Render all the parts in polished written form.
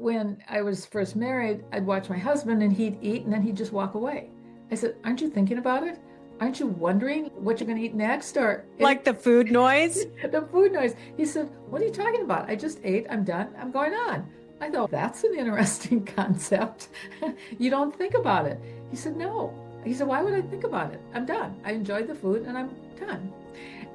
when I was first married, I'd watch my husband and he'd eat and then he'd just walk away. I said, "Aren't you thinking about it? Aren't you wondering what you're going to eat next?" Or Like the food noise? the food noise. He said, "What are you talking about? I just ate. I'm done. I'm going on." I thought, that's an interesting concept. You don't think about it. He said, "No." He said, "Why would I think about it? I'm done. I enjoyed the food and I'm done."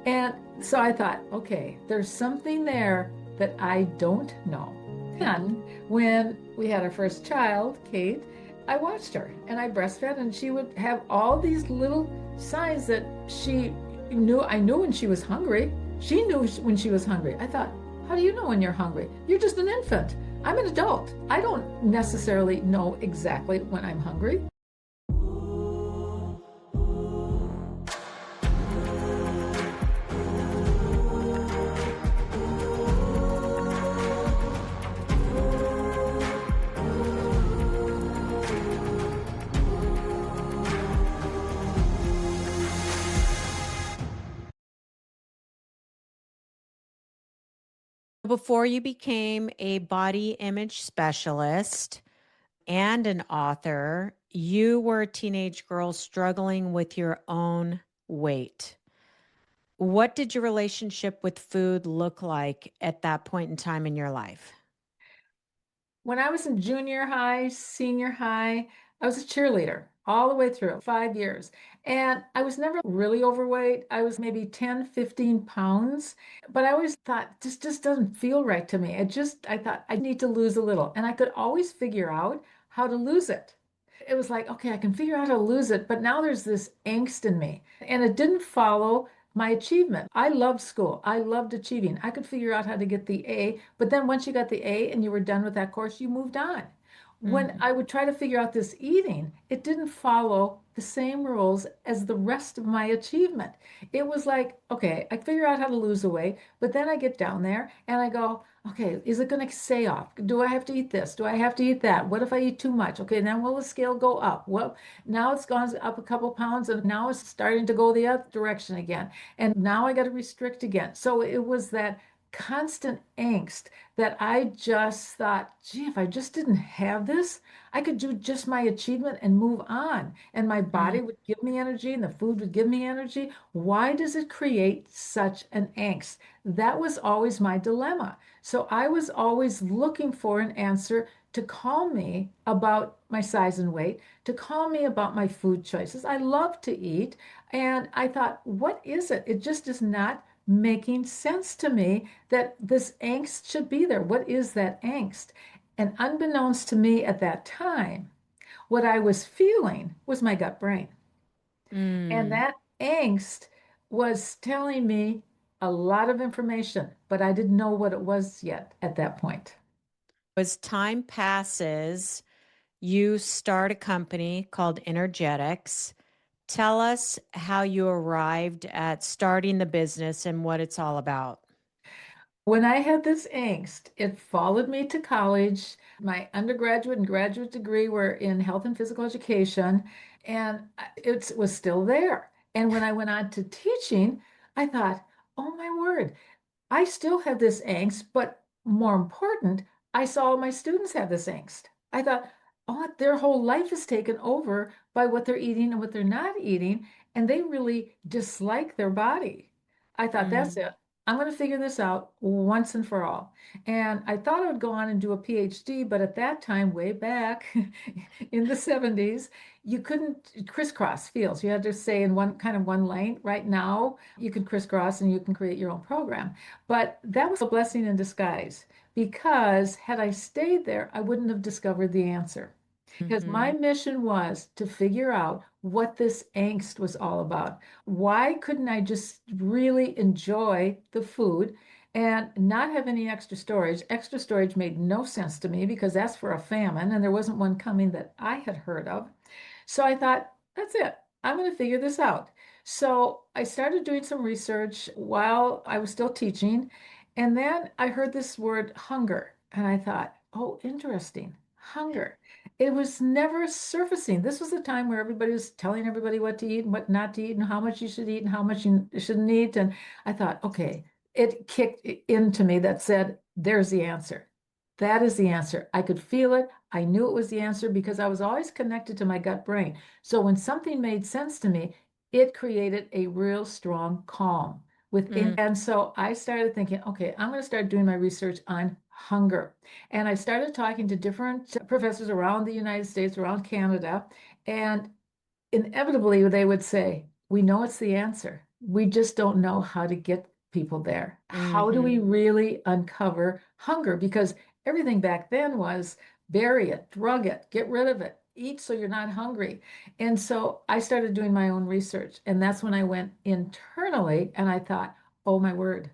And so I thought, okay, there's something there that I don't know. And when we had our first child, Kate, I watched her and I breastfed, and she would have all these little signs that she knew. I knew when she was hungry. She knew when she was hungry. I thought, how do you know when you're hungry? You're just an infant. I'm an adult. I don't necessarily know exactly when I'm hungry. Before you became a body image specialist and an author, you were a teenage girl struggling with your own weight. What did your relationship with food look like at that point in time in your life? When I was in junior high, senior high, I was a cheerleader all the way through 5 years. And I was never really overweight. I was maybe 10, 15 pounds. But I always thought, this just doesn't feel right to me. I thought I need to lose a little. And I could always figure out how to lose it. It was like, okay, I can figure out how to lose it. But now there's this angst in me. And it didn't follow my achievement. I loved school. I loved achieving. I could figure out how to get the A, but then once you got the A and you were done with that course, you moved on. When Mhm. I would try to figure out this eating, it didn't follow the same rules as the rest of my achievement. It was like, okay, I figure out how to lose the weight, but then I get down there and I go, okay, is it going to say off? Do I have to eat this? Do I have to eat that? What if I eat too much? Okay, then will the scale go up? Well, now it's gone up a couple pounds and now it's starting to go the other direction again. And now I got to restrict again. So it was that constant angst that I just thought, gee, if I just didn't have this, I could do just my achievement and move on. And my Mm. body would give me energy and the food would give me energy. Why does it create such an angst? That was always my dilemma. So I was always looking for an answer to calm me about my size and weight, to calm me about my food choices. I love to eat. And I thought, what is it? It just is not making sense to me that this angst should be there. What is that angst? And unbeknownst to me at that time, what I was feeling was my gut brain. And Mm. that angst was telling me a lot of information, but I didn't know what it was yet at that point. As time passes, you start a company called Energetics. Tell us how you arrived at starting the business and what it's all about. When I had this angst, it followed me to college. My undergraduate and graduate degree were in health and physical education, and it was still there. And when I went on to teaching, I thought, oh my word, I still have this angst, but more important, I saw my students have this angst. I thought, oh, their whole life is taken over by what they're eating and what they're not eating, and they really dislike their body. I thought, that's Mm. it. I'm going to figure this out once and for all. And I thought I would go on and do a PhD, but at that time, way back in the 70s, you couldn't crisscross fields. You had to stay in one kind of one lane. Right now, you can crisscross and you can create your own program. But that was a blessing in disguise because had I stayed there, I wouldn't have discovered the answer. Because my Mhm. mission was to figure out what this angst was all about. Why couldn't I just really enjoy the food and not have any extra storage? Extra storage made no sense to me because that's for a famine, and there wasn't one coming that I had heard of. So I thought, that's it. I'm going to figure this out. So I started doing some research while I was still teaching. And then I heard this word hunger. And I thought, oh, interesting. Hunger. It was never surfacing. This was a time where everybody was telling everybody what to eat and what not to eat and how much you should eat and how much you shouldn't eat. And I thought, okay, it kicked into me that said, there's the answer. That is the answer. I could feel it. I knew it was the answer because I was always connected to my gut brain. So when something made sense to me, it created a real strong calm within. Mm. And so I started thinking, okay, I'm going to start doing my research on hunger. And I started talking to different professors around the United States, around Canada, and inevitably they would say, we know it's the answer. We just don't know how to get people there. How do we Hmm. really uncover hunger? Because everything back then was bury it, drug it, get rid of it, eat so you're not hungry. And so I started doing my own research. And that's when I went internally and I thought, oh my word,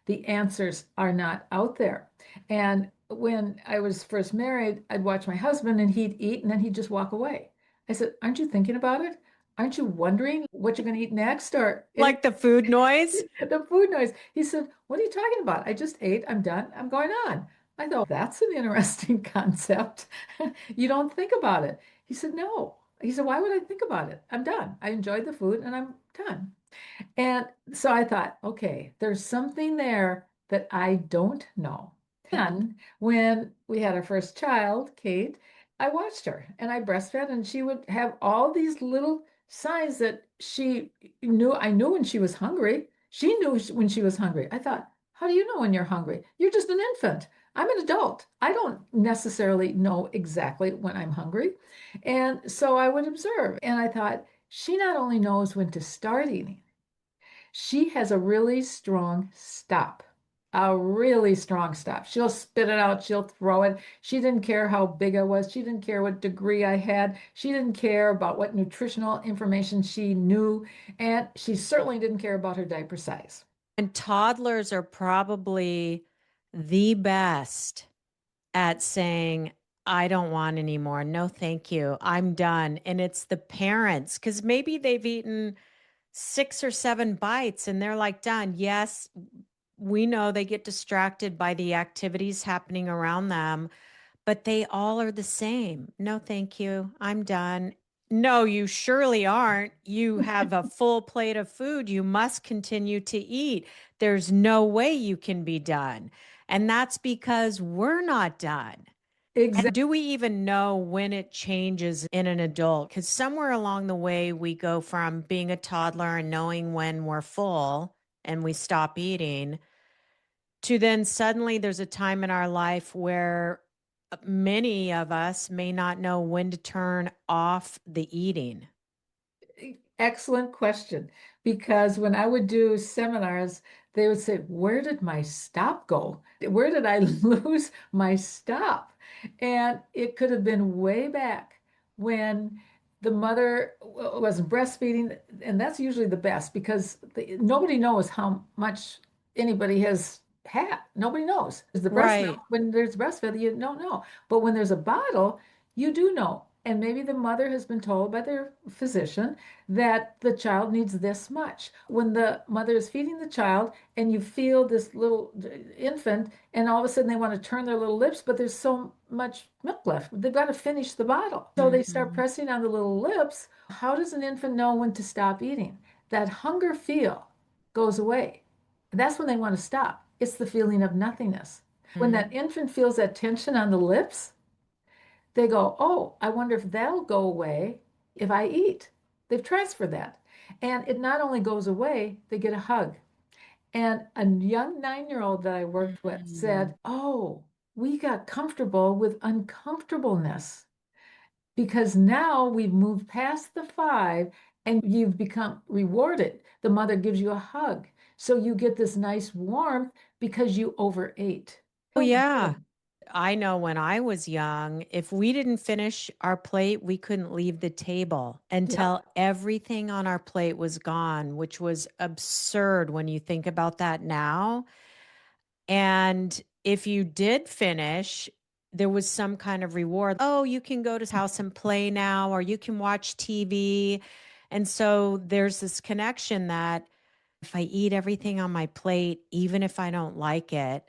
the answers are not out there. And when I was first married, I'd watch my husband and he'd eat and then he'd just walk away. I said, aren't you thinking about it? Aren't you wondering what you're going to eat next or any Like the food noise? the food noise? He said, what are you talking about? I just ate. I'm done. I'm going on. I thought, that's an interesting concept. You don't think about it. He said, no. He said, why would I think about it? I'm done. I enjoyed the food and I'm done. And so I thought, okay, there's something there that I don't know. And when we had our first child, Kate, I watched her and I breastfed, and she would have all these little signs that she knew. I knew when she was hungry. She knew when she was hungry. I thought, how do you know when you're hungry? You're just an infant. I'm an adult. I don't necessarily know exactly when I'm hungry. And so I would observe. And I thought, she not only knows when to start eating, she has a really strong stop. A really strong stop. She'll spit it out. She'll throw it. She didn't care how big I was. She didn't care what degree I had. She didn't care about what nutritional information she knew. And she certainly didn't care about her diaper size. And toddlers are probably the best at saying, I don't want any more. No, thank you. I'm done. And it's the parents, because maybe they've eaten 6 or 7 bites and they're like, done. Yes, we know they get distracted by the activities happening around them, but they all are the same. No, thank you. I'm done. No, you surely aren't. You have a full plate of food. You must continue to eat. There's no way you can be done. And that's because we're not done. Exactly. And do we even know when it changes in an adult? Because somewhere along the way, we go from being a toddler and knowing when we're full and we stop eating to then suddenly there's a time in our life where many of us may not know when to turn off the eating. Excellent question. Because when I would do seminars, they would say, where did my stop go? Where did I lose my stop? And it could have been way back when the mother wasn't breastfeeding. And that's usually the best because nobody knows how much anybody has had. Nobody knows. The breast milk, Right. when there's breastfeeding, you don't know. But when there's a bottle, you do know. And maybe the mother has been told by their physician that the child needs this much. When the mother is feeding the child and you feel this little infant, and all of a sudden they want to turn their little lips, but there's so much milk left. They've got to finish the bottle. So they start Mhm. pressing on the little lips. How does an infant know when to stop eating? That hunger feel goes away. That's when they want to stop. It's the feeling of nothingness. When Mhm. that infant feels that tension on the lips, they go, oh, I wonder if that'll go away if I eat. They've transferred that. And it not only goes away, they get a hug. And a young 9-year-old that I worked with Mhm. said, oh, we got comfortable with uncomfortableness because now we've moved past the 5 and you've become rewarded. The mother gives you a hug. So you get this nice warmth because you overate. Oh, Feels yeah. good. I know when I was young, if we didn't finish our plate, we couldn't leave the table Yep. until everything on our plate was gone, which was absurd when you think about that now. And if you did finish, there was some kind of reward. Oh, you can go to his house and play now, or you can watch TV. And so there's this connection that if I eat everything on my plate, even if I don't like it,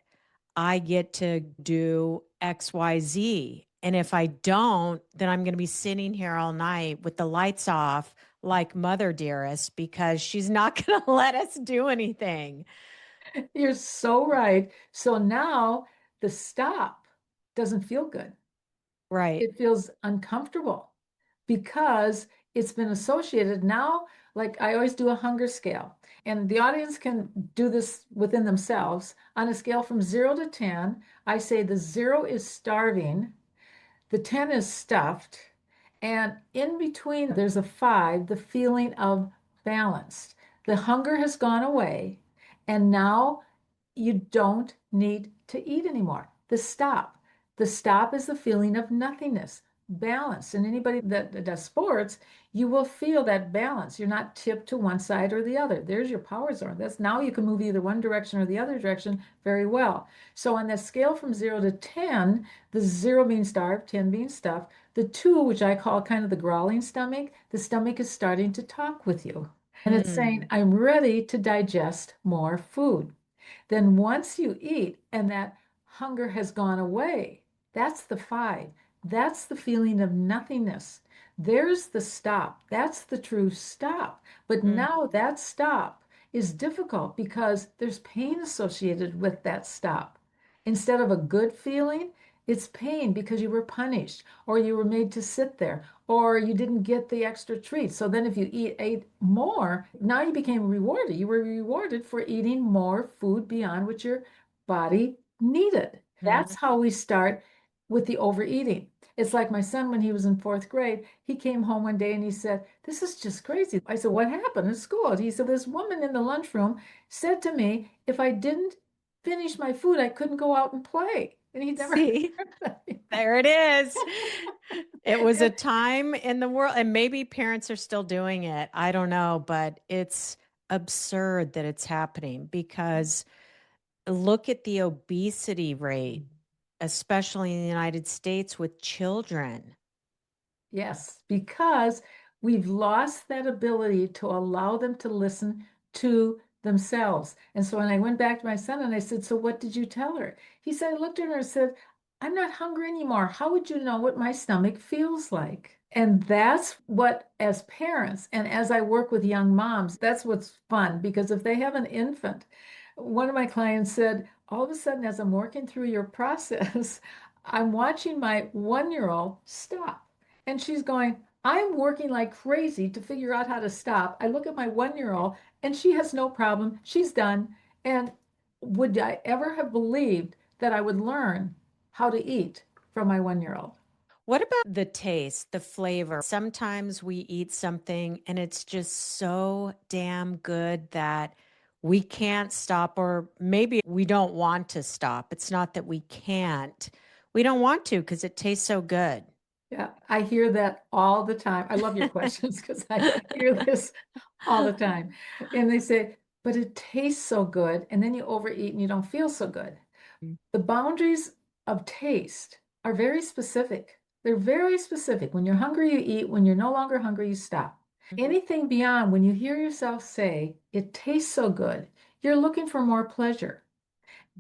I get to do XYZ. And if I don't, then I'm going to be sitting here all night with the lights off, like Mother Dearest, because she's not going to let us do anything. You're so right. So now the stop. doesn't feel good. Right. It feels uncomfortable because it's been associated now. Like I always do a hunger scale, and the audience can do this within themselves. On a scale from 0 to 10, I say the 0 is starving, the 10 is stuffed, and in between there's a 5, the feeling of balanced. The hunger has gone away, and now you don't need to eat anymore. The stop. The stop is the feeling of nothingness, balance. And anybody that does sports, you will feel that balance. You're not tipped to one side or the other. There's your power zone. That's now you can move either one direction or the other direction very well. So on the scale from 0 to 10, the 0 being starved, 10 being stuffed, the 2, which I call kind of the growling stomach, the stomach is starting to talk with you. And it's saying, Mm. I'm ready to digest more food. Then once you eat and that hunger has gone away, that's the 5. That's the feeling of nothingness. There's the stop. That's the true stop. But Mm. now that stop is difficult because there's pain associated with that stop. Instead of a good feeling, it's pain because you were punished or you were made to sit there or you didn't get the extra treat. So then if you ate more, now you became rewarded. You were rewarded for eating more food beyond what your body needed. Mm. That's how we start with the overeating. It's like my son when he was in fourth grade, he came home one day and he said, "This is just crazy." I said, "What happened at school?" He said, "This woman in the lunchroom said to me, if I didn't finish my food, I couldn't go out and play." And he'd never See, heard that. there it is. It was a time in the world, and maybe parents are still doing it. I don't know, but it's absurd that it's happening because look at the obesity rate, especially in the United States with children. Yes, because we've lost that ability to allow them to listen to themselves. And so when I went back to my son and I said, "So what did you tell her?" He said, I looked at her and said, "I'm not hungry anymore. How would you know what my stomach feels like?" And that's what, as parents, and as I work with young moms, that's what's fun because if they have an infant, one of my clients said, all of a sudden, as I'm working through your process, I'm watching my 1-year-old stop. And she's going, I'm working like crazy to figure out how to stop. I look at my 1-year-old and she has no problem. She's done. And would I ever have believed that I would learn how to eat from my 1-year-old? What about the taste, the flavor? Sometimes we eat something and it's just so damn good that we can't stop, or maybe we don't want to stop. It's not that we can't. We don't want to because it tastes so good. Yeah, I hear that all the time. I love your questions because I hear this all the time. And they say, but it tastes so good. And then you overeat and you don't feel so good. The boundaries of taste are very specific. They're very specific. When you're hungry, you eat. When you're no longer hungry, you stop. Anything beyond, when you hear yourself say, it tastes so good, you're looking for more pleasure.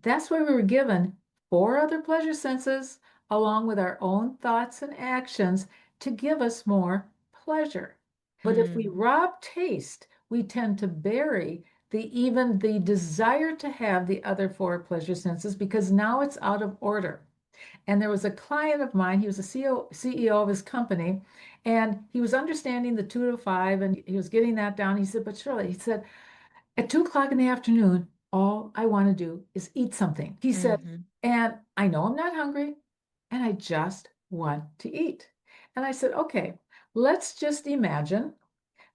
That's why we were given 4 other pleasure senses along with our own thoughts and actions to give us more pleasure. But if we Mm. rob taste, we tend to bury even the desire to have the other 4 pleasure senses because now it's out of order. And there was a client of mine, he was a CEO of his company, and he was understanding the 2 to 5 and he was getting that down. He said, but Shirley, he said, at 2 o'clock in the afternoon, all I want to do is eat something. He said, Hmm. and I know I'm not hungry and I just want to eat. And I said, okay, let's just imagine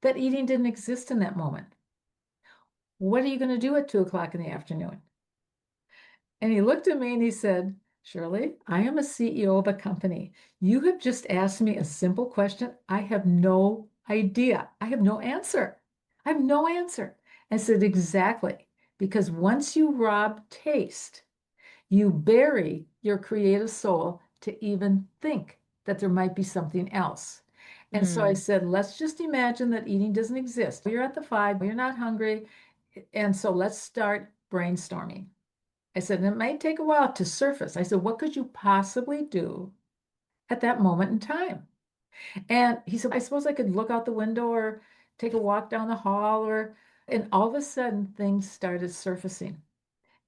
that eating didn't exist in that moment. What are you going to do at 2 o'clock in the afternoon? And he looked at me and he said, Shirley, I am a CEO of a company. You have just asked me a simple question. I have no idea. I have no answer. I have no answer. I said, exactly. Because once you rob taste, you bury your creative soul to even think that there might be something else. And so I Mm. said, let's just imagine that eating doesn't exist. You're at the 5, you're not hungry. And so let's start brainstorming. I said, and it might take a while to surface. I said, what could you possibly do at that moment in time? And he said, I suppose I could look out the window or take a walk down the hall and all of a sudden things started surfacing.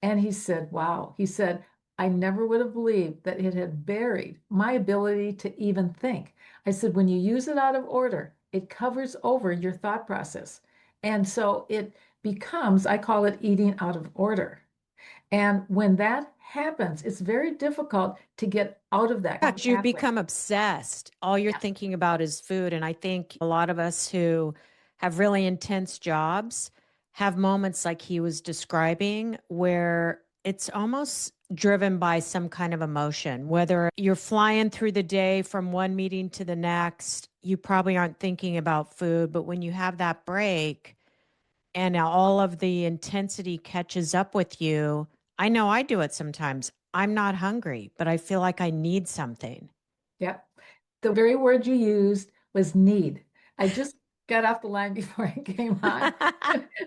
And he said, wow. He said, I never would have believed that it had buried my ability to even think. I said, when you use it out of order, it covers over your thought process. And so it becomes, I call it eating out of order. And when that happens, it's very difficult to get out of that Yeah, 'cause you pathway. become obsessed. All you're Yeah. thinking about is food. And I think a lot of us who have really intense jobs have moments like he was describing where it's almost driven by some kind of emotion. Whether you're flying through the day from one meeting to the next, you probably aren't thinking about food. But when you have that break, and now all of the intensity catches up with you. I know I do it sometimes. I'm not hungry, but I feel like I need something. Yep. The very word you used was need. I just got off the line before I came on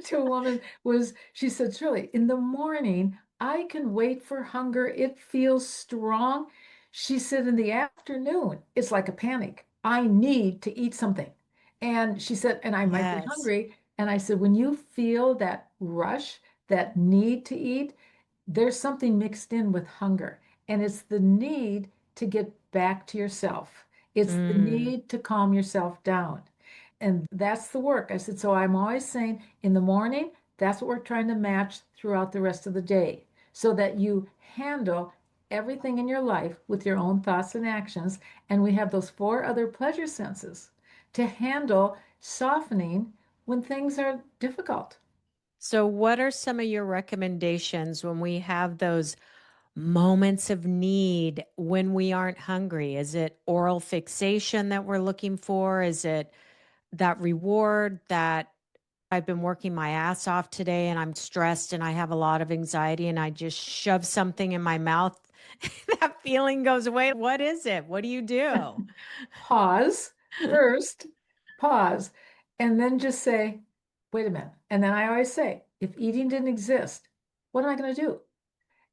to a woman was she said, Shirley, in the morning, I can wait for hunger. It feels strong. She said, in the afternoon, it's like a panic. I need to eat something. And she said, and I might be Yes. hungry. And I said, when you feel that rush, that need to eat, there's something mixed in with hunger. And it's the need to get back to yourself. It's the Mm. need to calm yourself down. And that's the work. I said, so I'm always saying in the morning, that's what we're trying to match throughout the rest of the day so that you handle everything in your life with your own thoughts and actions. And we have those four other pleasure senses to handle softening when things are difficult. So, what are some of your recommendations when we have those moments of need when we aren't hungry? Is it oral fixation that we're looking for? Is it that reward that I've been working my ass off today and I'm stressed and I have a lot of anxiety and I just shove something in my mouth? That feeling goes away. What is it? What do you do? Pause first, pause, and then just say, wait a minute. And then I always say, if eating didn't exist, what am I going to do?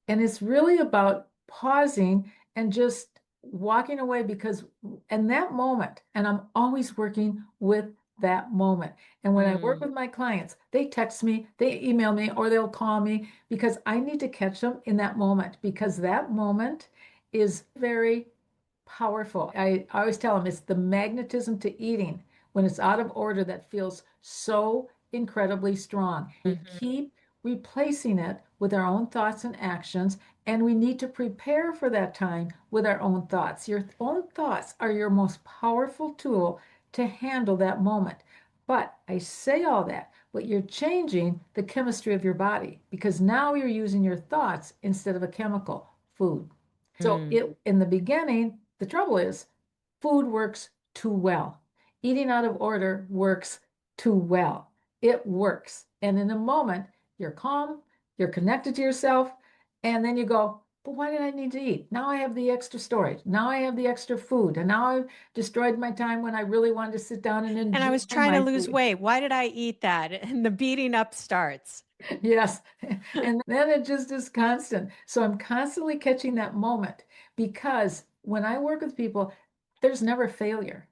And it's really about pausing and just walking away because in that moment, and I'm always working with that moment. And when I work Mm, with my clients, they text me, they email me, or they'll call me because I need to catch them in that moment because that moment is very powerful. I always tell them it's the magnetism to eating when it's out of order that feels so incredibly strong. We mhm. keep replacing it with our own thoughts and actions, and we need to prepare for that time with our own thoughts. Your own thoughts are your most powerful tool to handle that moment. But I say all that, but you're changing the chemistry of your body because now you're using your thoughts instead of a chemical, food. So Mm. it in the beginning, the trouble is food works too well. Eating out of order works too well. It works. And in a moment, you're calm, you're connected to yourself, and then you go, but why did I need to eat? Now I have the extra storage. Now I have the extra food. And now I've destroyed my time when I really wanted to sit down and And I enjoy was trying to my lose food. weight. Why did I eat that? And the beating up starts. Yes. And then it just is constant. So I'm constantly catching that moment because when I work with people, there's never failure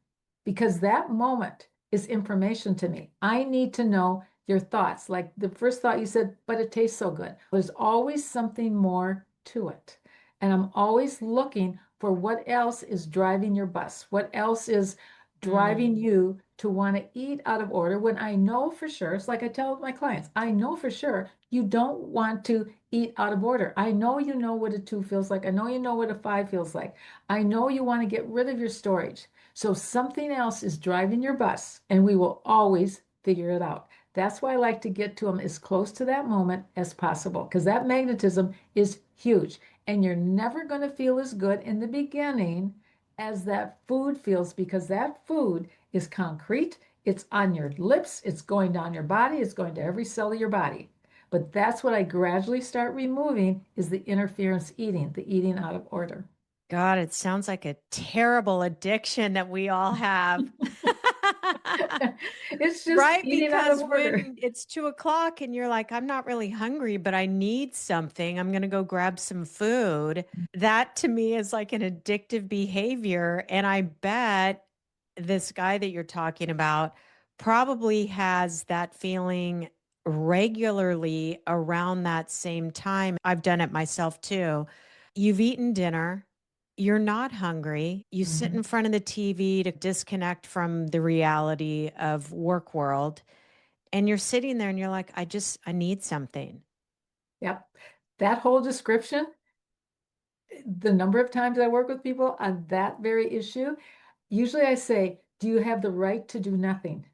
because that moment is information to me. I need to know your thoughts. Like the first thought you said, but it tastes so good. There's always something more to it. And I'm always looking for what else is driving your bus, what else is driving Mm. you to want to eat out of order when I know for sure, it's like I tell my clients, I know for sure you don't want to eat out of order. I know you know what a two feels like. I know you know what a five feels like. I know you want to get rid of your storage. So something else is driving your bus, and we will always figure it out. That's why I like to get to them as close to that moment as possible because that magnetism is huge. And you're never going to feel as good in the beginning as that food feels because that food is concrete. It's on your lips, it's going down your body, it's going to every cell of your body. But that's what I gradually start removing is the interference eating, the eating out of order. God, it sounds like a terrible addiction that we all have. It's just Right? eating out of Because order. when it's 2 o'clock and you're like, I'm not really hungry, but I need something, I'm going to go grab some food. That to me is like an addictive behavior. And I bet this guy that you're talking about probably has that feeling regularly around that same time. I've done it myself too. You've eaten dinner. You're not hungry. You sit Mhm. in front of the TV to disconnect from the reality of work world. And you're sitting there and you're like, I need something. Yep. That whole description, the number of times I work with people on that very issue, usually I say, do you have the right to do nothing?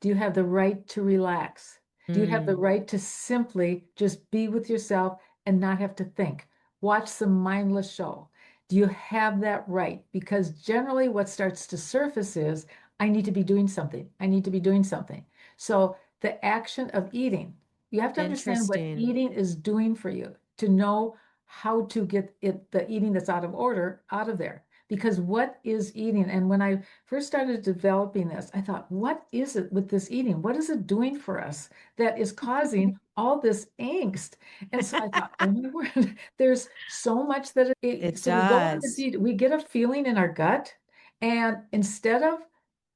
Do you have the right to relax? Do you have the Mm, right to simply just be with yourself and not have to think? Watch some mindless show. Do you have that right? Because generally, what starts to surface is, I need to be doing something. I need to be doing something. So, the action of eating, you have to understand what interesting. eating is doing for you to know how to get the eating that's out of order out of there. Because what is eating? And when I first started developing this, I thought, what is it with this eating? What is it doing for us that is causing all this angst? And so I thought, oh my word, there's so much It so we go on the does. deed, we get a feeling in our gut, and instead of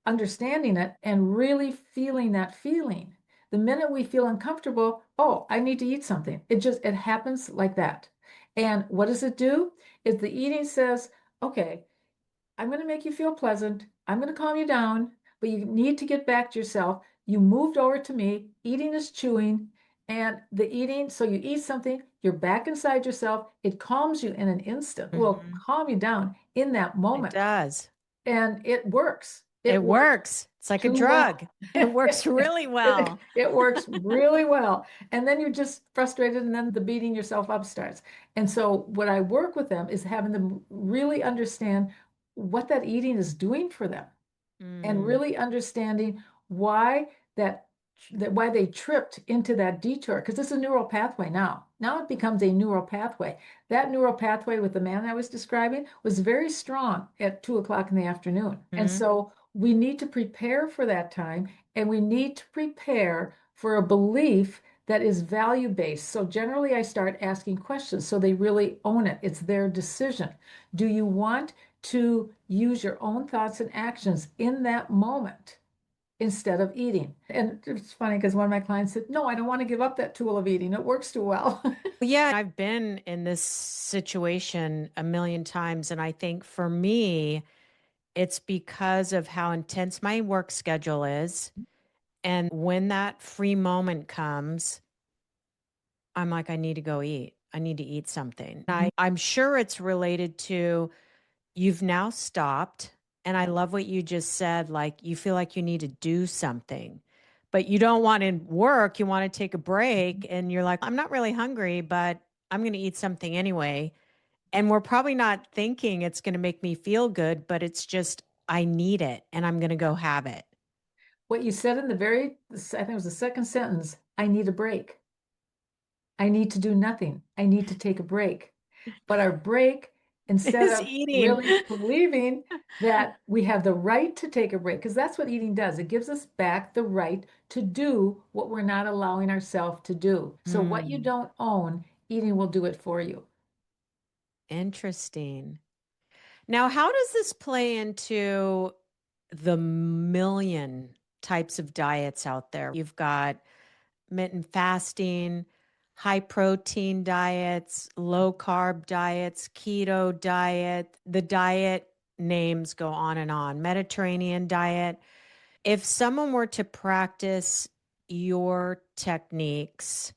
understanding it and really feeling that feeling, the minute we feel uncomfortable, oh, I need to eat something. It happens like that. And what does it do? Is the eating says, okay, I'm going to make you feel pleasant. I'm going to calm you down, but you need to get back to yourself. You moved over to me. Eating is chewing, and the eating, so you eat something, you're back inside yourself. It calms you in an instant, will Mhm. calm you down in that It moment. does. And it works. It It works works. It's like a too well. drug. It works really well. It works really well. And then you're just frustrated, and then the beating yourself up starts. And so, what I work with them is having them really understand what that eating is doing for them and Mm, really understanding why that why they tripped into that detour, because it's a neural pathway now it becomes a neural pathway. That neural pathway with the man I was describing was very strong at 2 o'clock in the afternoon, and mm. so we need to prepare for that time, and we need to prepare for a belief that is value based. So generally I start asking questions so they really own it. It's their decision. Do you want to use your own thoughts and actions in that moment instead of eating? And it's funny because one of my clients said, no, I don't want to give up that tool of eating. It works too well. Yeah, I've been in this situation a million times. And I think for me, it's because of how intense my work schedule is. And when that free moment comes, I'm like, I need to go eat. I need to eat something. I'm sure it's related to you've now stopped. And I love what you just said. Like, you feel like you need to do something, but you don't want to work. You want to take a break. And you're like, I'm not really hungry, but I'm going to eat something anyway. And we're probably not thinking it's going to make me feel good, but it's just, I need it and I'm going to go have it. What you said in I think it was the second sentence, I need a break. I need to do nothing. I need to take a break. But our break, instead Is of eating. really believing that we have the right to take a break, because that's what eating does. It gives us back the right to do what we're not allowing ourselves to do. So what you Mm, don't own, eating will do it for you. interesting. Now, how does this play into the million types of diets out there? You've got intermittent fasting, high protein diets, low carb diets, keto diet. The diet names go on and on. Mediterranean diet. If someone were to practice your techniques,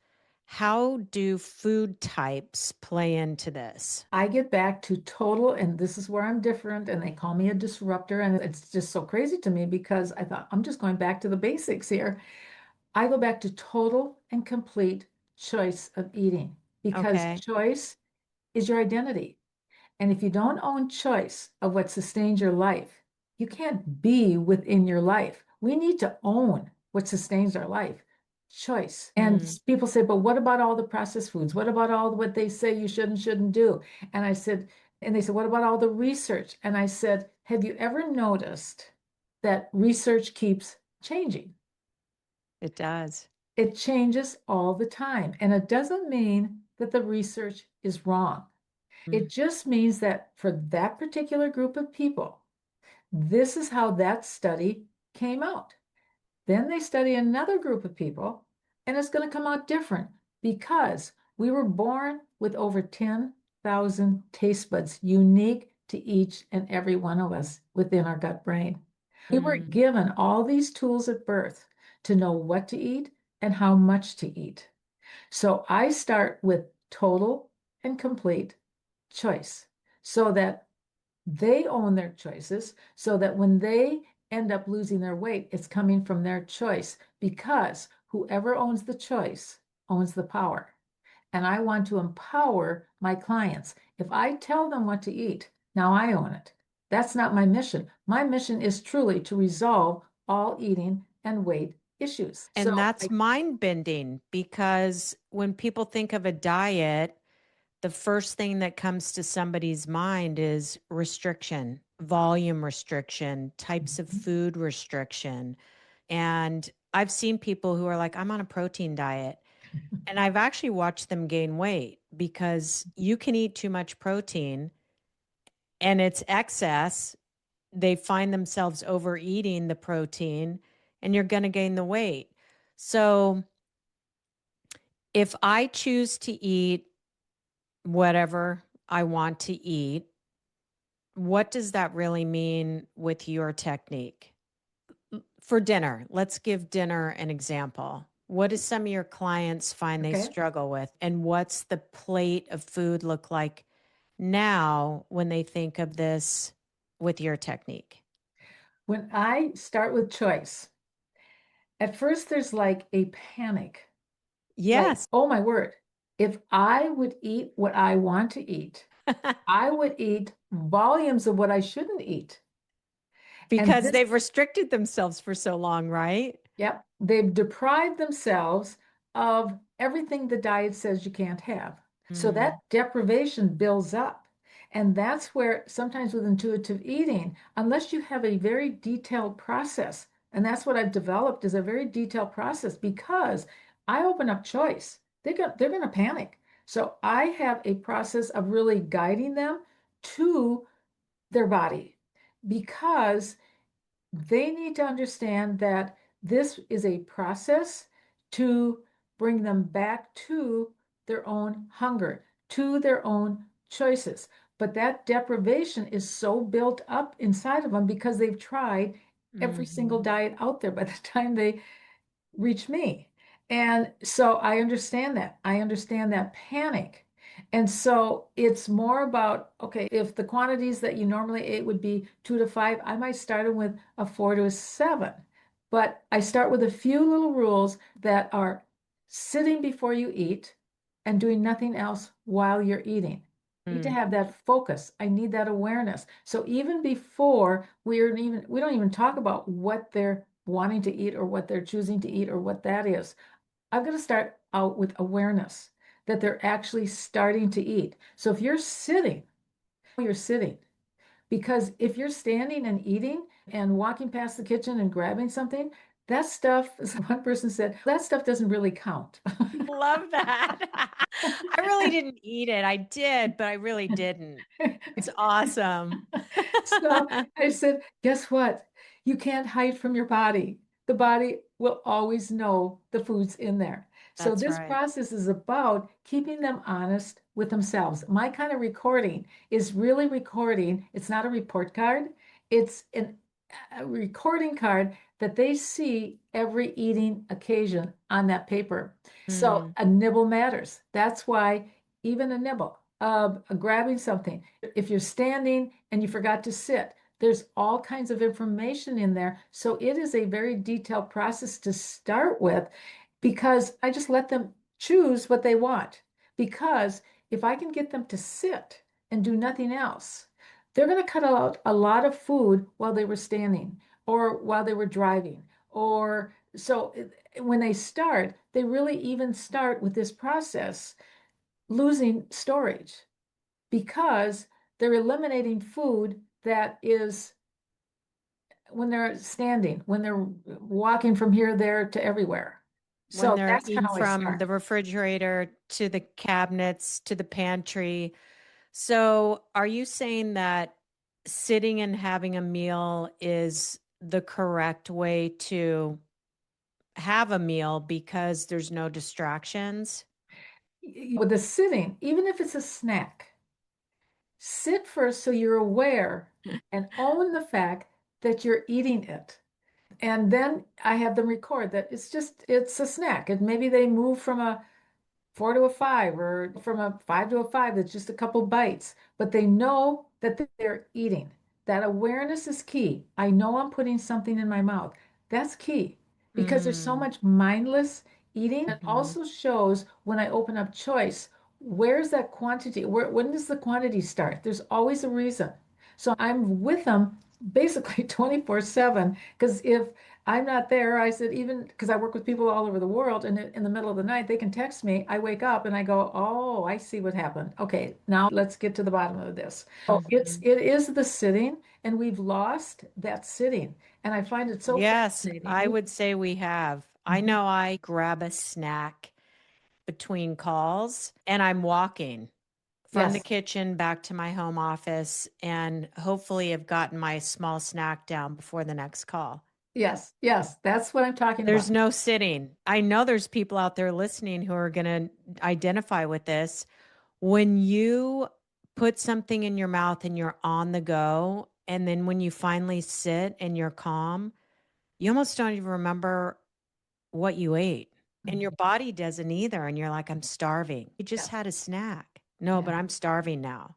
how do food types play into this? I get back to total, and this is where I'm different, and they call me a disruptor. And it's just so crazy to me because I thought, I'm just going back to the basics here. I go back to total and complete choice of eating because Okay. choice is your identity. And if you don't own choice of what sustains your life, you can't be within your life. We need to own what sustains our life. Choice. And Mm, people say, but what about all the processed foods? What about all what they say you should and shouldn't do? And I said, and they said, what about all the research? And I said, have you ever noticed that research keeps changing? it does. It changes all the time. And it doesn't mean that the research is wrong. Mm, It just means that for that particular group of people, this is how that study came out. Then they study another group of people, and it's going to come out different because we were born with over 10 8,000 taste buds unique to each and every one of us within our gut brain. We were Mm. given all these tools at birth to know what to eat and how much to eat. So I start with total and complete choice so that they own their choices, so that when they end up losing their weight, it's coming from their choice because whoever owns the choice owns the power. And I want to empower my clients. If I tell them what to eat, now I own it. That's not my mission. My mission is truly to resolve all eating and weight issues. And So that's mind bending because when people think of a diet, the first thing that comes to somebody's mind is restriction, volume restriction, types of food restriction. And I've seen people who are like, I'm on a protein diet. And I've actually watched them gain weight because you can eat too much protein and it's excess. They find themselves overeating the protein and you're going to gain the weight. So if I choose to eat whatever I want to eat, what does that really mean with your technique? For dinner, let's give dinner an example. What do some of your clients find they okay. struggle with? And what's the plate of food look like now when they think of this with your technique? When I start with choice, at first there's like a panic, like, Yes, oh my word, if I would eat what I want to eat, I would eat volumes of what I shouldn't eat. And because this, they've restricted themselves for so long, right? yep, they've deprived themselves of everything the diet says you can't have. So that Mm, deprivation builds up. And that's where sometimes with intuitive eating, unless you have a very detailed process, and that's what I've developed is a very detailed process because I open up choice. They're going to panic. So I have a process of really guiding them to their body because they need to understand that this is a process to bring them back to their own hunger, to their own choices. But that deprivation is so built up inside of them because they've tried every single mhm. diet out there by the time they reach me. And so I understand that. I understand that panic. And so it's more about, okay, if the quantities that you normally ate would be 2 to 5, I might start them with a 4 to a 7. But I start with a few little rules that are sitting before you eat and doing nothing else while you're eating. I need to Mm. have that focus. I need that awareness. So even before we don't even talk about what they're wanting to eat or what they're choosing to eat or what that is. I've got to start out with awareness that they're actually starting to eat. So if you're sitting. Because if you're standing and eating and walking past the kitchen and grabbing something, that stuff, as one person said, that stuff doesn't really count. Love that. I really didn't eat it. I did, but I really didn't. It's awesome. So I said, guess what? You can't hide from your body. The body will always know the food's in there. So That's this right. process is about keeping them honest with themselves. My kind of recording is really recording. It's not a report card. It's a recording card that they see every eating occasion on that paper. So Mm. a nibble matters. That's why even a nibble, grabbing something, if you're standing and you forgot to sit, there's all kinds of information in there. So it is a very detailed process to start with because I just let them choose what they want. Because if I can get them to sit and do nothing else, they're going to cut out a lot of food while they were standing or while they were driving. Or so when they start, they really even start with this process losing storage because they're eliminating food that is when they're standing, when they're walking from here, there to everywhere. When So they're that's eating how I from start. the refrigerator to the cabinets to the pantry. So, are you saying that sitting and having a meal is the correct way to have a meal because there's no distractions? With the sitting, even if it's a snack. Sit first so you're aware and own the fact that you're eating it. And then I have them record that it's a snack. And maybe they move from a 4 to a 5 or from a 5 to a 5 that's just a couple bites, but they know that they're eating. That awareness is key. I know I'm putting something in my mouth. That's key because there's so Mm. much mindless eating. It Hmm. also shows when I open up choice, where's that quantity? When does the quantity start? There's always a reason. So I'm with them basically 24/7 because if I'm not there. I said, even because I work with people all over the world, and in the middle of the night, they can text me. I wake up and I go, oh, I see what happened. Okay, now let's get to the bottom of this. So Hmm. it is the sitting, and we've lost that sitting. And I find it so Yes, fascinating. I would say we have. I Mhm. know I grab a snack between calls and I'm walking from the Yes, kitchen back to my home office and hopefully have gotten my small snack down before the next call. yes, yes. That's what I'm talking There's about. no sitting. I know there's people out there listening who are going to identify with this. When you put something in your mouth and you're on the go, and then when you finally sit and you're calm, you almost don't even remember what you ate. And your Mhm. body doesn't either. And you're like, I'm starving. You just Yes, had a snack. No, but yeah. I'm starving now.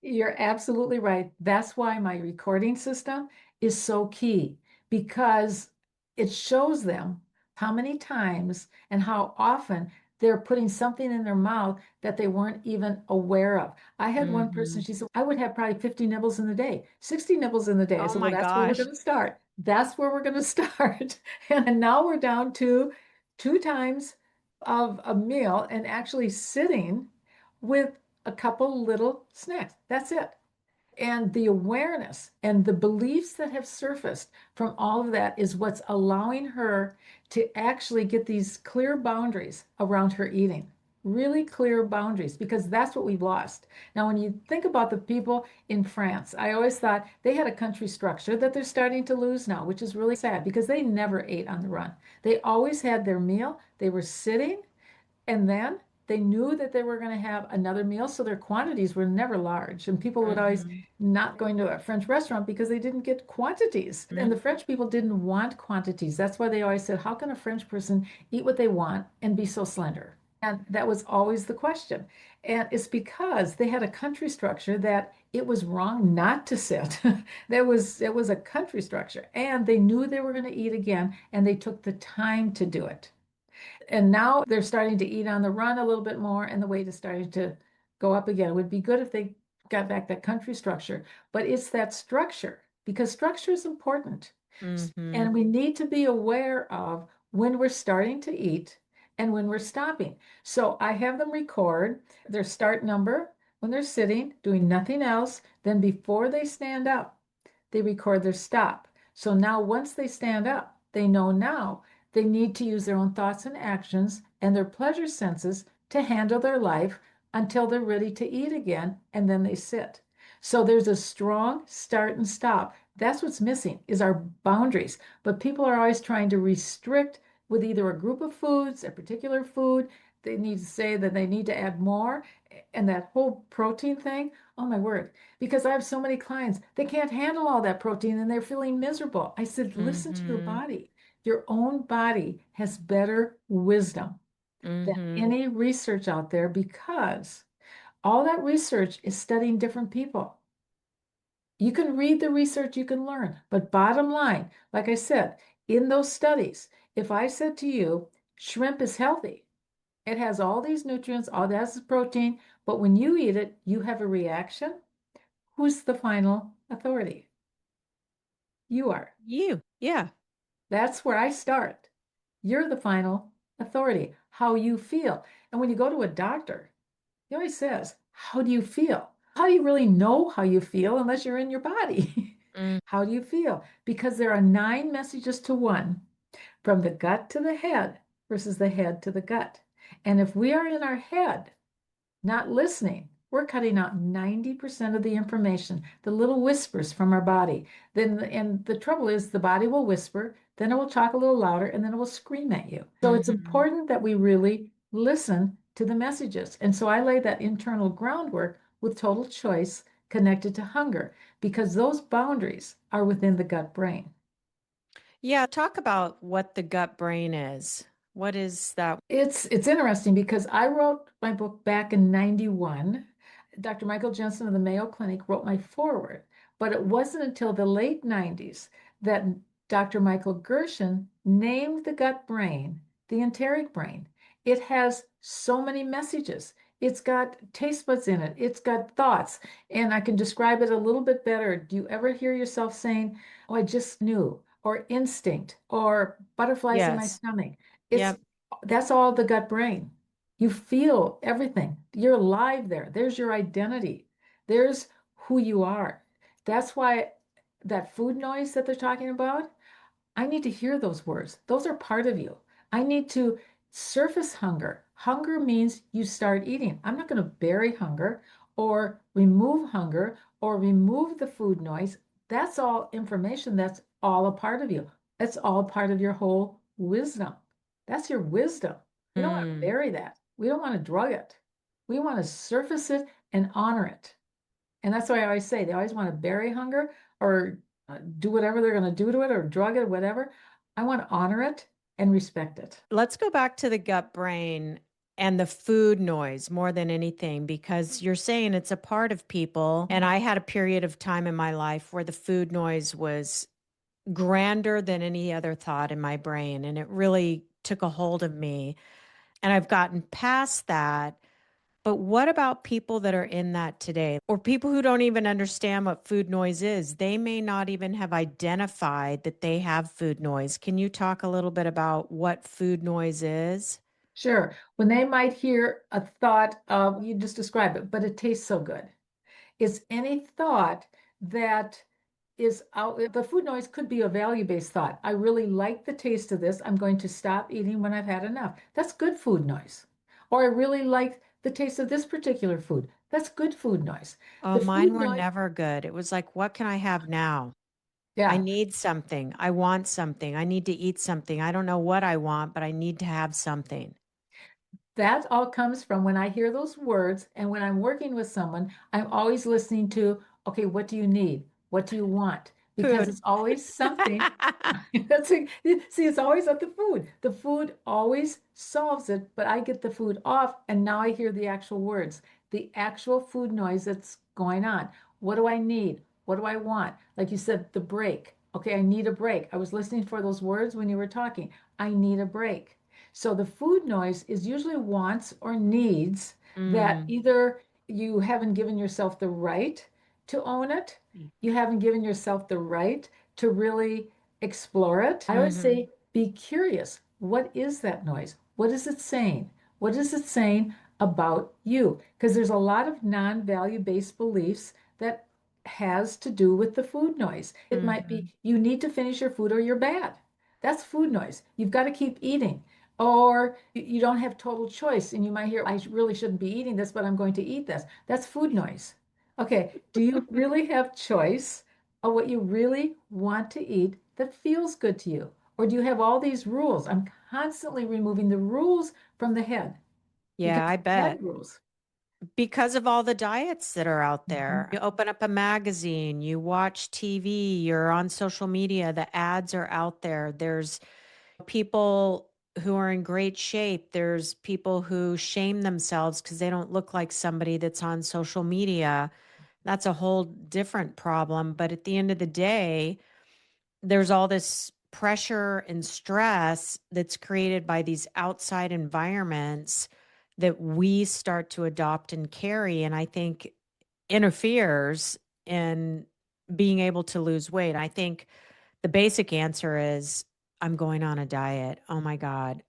You're absolutely right. That's why my recording system is so key because it shows them how many times and how often they're putting something in their mouth that they weren't even aware of. I had one person, Hmm. she said, I would have probably 50 nibbles in the day, 60 nibbles in the day. I Oh said, well, my that's where we're gosh. going to start. That's where we're going to start. And now we're down to 2 times of a meal and actually sitting with a couple little snacks. That's it. And the awareness and the beliefs that have surfaced from all of that is what's allowing her to actually get these clear boundaries around her eating. Really clear boundaries, because that's what we've lost. Now, when you think about the people in France, I always thought they had a country structure that they're starting to lose now, which is really sad because they never ate on the run. They always had their meal, they were sitting, and then they knew that they were going to have another meal, so their quantities were never large. And people would always Hmm. not going to a French restaurant because they didn't get quantities. And the French people didn't want quantities. That's why they always said, how can a French person eat what they want and be so slender? And that was always the question. And it's because they had a country structure that it was wrong not to sit. It was a country structure. And they knew they were going to eat again, and they took the time to do it. And now they're starting to eat on the run a little bit more, and the weight is starting to go up again. It would be good if they got back that country structure, but it's that structure because structure is important. Hmm. And we need to be aware of when we're starting to eat and when we're stopping. So I have them record their start number when they're sitting, doing nothing else. Then before they stand up, they record their stop. So now once they stand up, they know now they need to use their own thoughts and actions and their pleasure senses to handle their life until they're ready to eat again, and then they sit. So there's a strong start and stop. That's what's missing is our boundaries. But people are always trying to restrict with either a group of foods, a particular food. They need to say that they need to add more. And that whole protein thing, oh my word, because I have so many clients, they can't handle all that protein and they're feeling miserable. I said, listen to your Hmm. body. Your own body has better wisdom than Hmm. any research out there because all that research is studying different people. You can read the research, you can learn, but bottom line, like I said, in those studies, if I said to you, shrimp is healthy, it has all these nutrients, all that is protein, but when you eat it, you have a reaction. Who's the final authority? You are. You. Yeah. That's where I start. You're the final authority, how you feel. And when you go to a doctor, he always says, how do you feel? How do you really know how you feel unless you're in your body? Mm. How do you feel? Because there are 9 messages to one, from the gut to the head versus the head to the gut. And if we are in our head, not listening, we're cutting out 90% of the information, the little whispers from our body. Then, and the trouble is, the body will whisper, then it will talk a little louder, and then it will scream at you. So it's Hmm. important that we really listen to the messages. And so I lay that internal groundwork with total choice connected to hunger because those boundaries are within the gut brain. Yeah, talk about what the gut brain is. What is that? It's interesting because I wrote my book back in 91. Dr. Michael Jensen of the Mayo Clinic wrote my foreword, but it wasn't until the late 90s that Dr. Michael Gershon named the gut brain the enteric brain. It has so many messages. It's got taste buds in it. It's got thoughts, and I can describe it a little bit better. Do you ever hear yourself saying, "Oh, I just knew," or instinct, or butterflies in my Yes. stomach? It's Yep. that's all the gut brain. You feel everything. You're alive there. There's your identity. There's who you are. That's why that food noise that they're talking about, I need to hear those words. Those are part of you. I need to surface hunger. Hunger means you start eating. I'm not going to bury hunger or remove the food noise. That's all information. That's all a part of you. That's all part of your whole wisdom. That's your wisdom. We don't want to Mm. bury that. We don't want to drug it. We want to surface it and honor it. And that's why I always say they always want to bury hunger or do whatever they're going to do to it or drug it or whatever. I want to honor it and respect it. Let's go back to the gut brain and the food noise more than anything, because you're saying it's a part of people. And I had a period of time in my life where the food noise was grander than any other thought in my brain. And it really took a hold of me. And I've gotten past that. But what about people that are in that today, or people who don't even understand what food noise is? They may not even have identified that they have food noise. Can you talk a little bit about what food noise is? Sure, when they might hear a thought of, you just described it, but it tastes so good. It's any thought that is out. The food noise could be a value-based thought. I really like the taste of this. I'm going to stop eating when I've had enough. That's good food noise. Or I really like the taste of this particular food. That's good food noise. Oh, The food mine were noise, never good. It was like, what can I have now? I yeah, need something. I want something. I need to eat something. I don't know what I want, but I need to have something. that all comes from when I hear those words. And when I'm working with someone, I'm always listening to, okay, what do you need? What do you want? Because Food. it's always something. That's it. See, it's always at the food. The food always solves it, but I get the food off, and now I hear the actual words, the actual food noise that's going on. What do I need? What do I want? Like you said, the break. Okay, I need a break. I was listening for those words when you were talking. I need a break. So the food noise is usually wants or needs that Mm. either you haven't given yourself the right to own it, you haven't given yourself the right to really explore it. I always Hmm. say, be curious. What is that noise? What is it saying? What is it saying about you? Because there's a lot of non-value based beliefs that has to do with the food noise. It might Hmm. be you need to finish your food or you're bad. That's food noise. You've got to keep eating. Or you don't have total choice and you might hear, I really shouldn't be eating this, but I'm going to eat this. That's food noise. Okay, do you really have choice of what you really want to eat that feels good to you? Or do you have all these rules? I'm constantly removing the rules from the head because Yeah, I the head bet. rules. Because of all the diets that are out Mhm. there. You open up a magazine, you watch TV, you're on social media, the ads are out there. There's people who are in great shape. There's people who shame themselves because they don't look like somebody that's on social media. That's a whole different problem. But at the end of the day, there's all this pressure and stress that's created by these outside environments that we start to adopt and carry. And I think interferes in being able to lose weight. I think the basic answer is I'm going on a diet. Oh my God,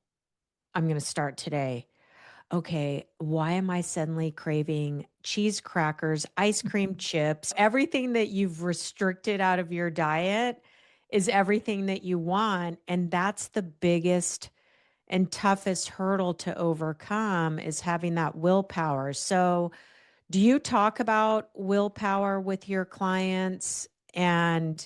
I'm going to start today. Okay, why am I suddenly craving cheese crackers, ice cream chips? Everything that you've restricted out of your diet is everything that you want. And that's the biggest and toughest hurdle to overcome is having that willpower. So, do you talk about willpower with your clients? And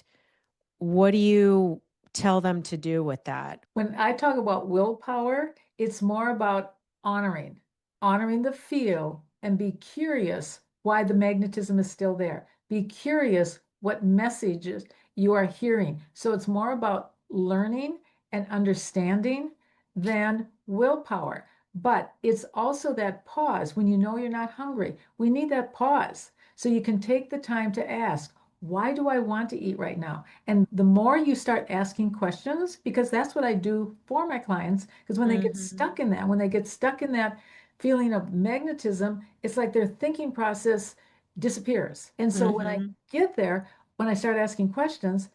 what do you tell them to do with that? When I talk about willpower, it's more about honoring the feel and be curious. why the magnetism is still there. Be curious what messages you are hearing. So it's more about learning and understanding than willpower. But it's also that pause when you know you're not hungry. We need that pause so you can take the time to ask, why do I want to eat right now? And the more you start asking questions, because that's what I do for my clients, because when they get Mm-hmm. stuck in that, when they get stuck in that feeling of magnetism, it's like their thinking process disappears. And so when I Mm-hmm. get there, when I start asking questions,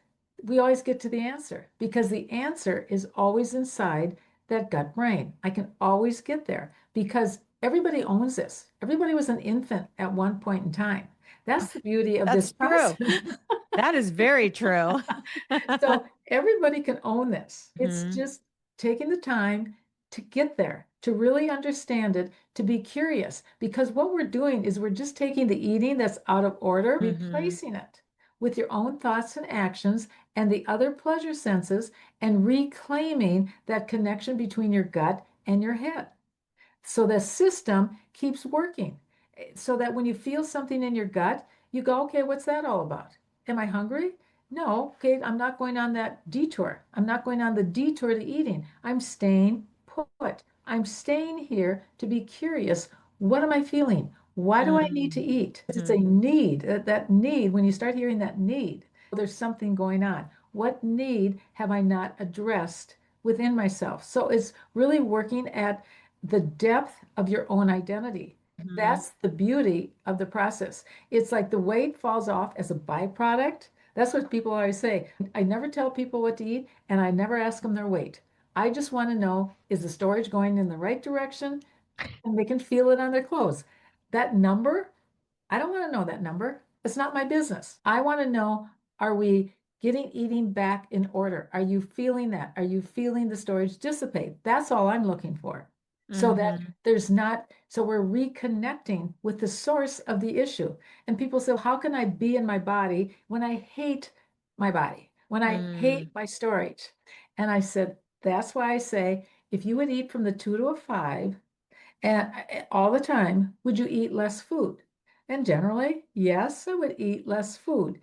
we always get to the answer because the answer is always inside that gut brain. I can always get there because everybody owns this. Everybody was an infant at one point in time. That's the beauty of this That's true. process. That is very true. So everybody can own this. It's Mm-hmm. just taking the time to get there, to really understand it, to be curious. Because what we're doing is we're just taking the eating that's out of order, Mm-hmm. replacing it with your own thoughts and actions and the other pleasure senses, and reclaiming that connection between your gut and your head. So the system keeps working so that when you feel something in your gut, you go, okay, what's that all about? Am I hungry? No, okay, I'm not going on that detour. I'm not going on the detour to eating. I'm staying put. I'm staying here to be curious. What am I feeling? Why do I need to eat? It's a Mm-hmm. need. That need, when you start hearing that need, there's something going on. What need have I not addressed within myself? So it's really working at the depth of your own identity. Mm-hmm. That's the beauty of the process. It's like the weight falls off as a byproduct. That's what people always say. I never tell people what to eat and I never ask them their weight. I just want to know, is the storage going in the right direction? And they can feel it on their clothes. That number, I don't want to know that number. It's not my business. I want to know, are we getting eating back in order? Are you feeling that? Are you feeling the storage dissipate? That's all I'm looking for. So that Mm-hmm. there's not, so we're reconnecting with the source of the issue. And people say, how can I be in my body when I hate my body, when I hate my storage? And I said, that's why I say, if you would eat from the 2 to a 5, and all the time, would you eat less food? And generally, yes, I would eat less food.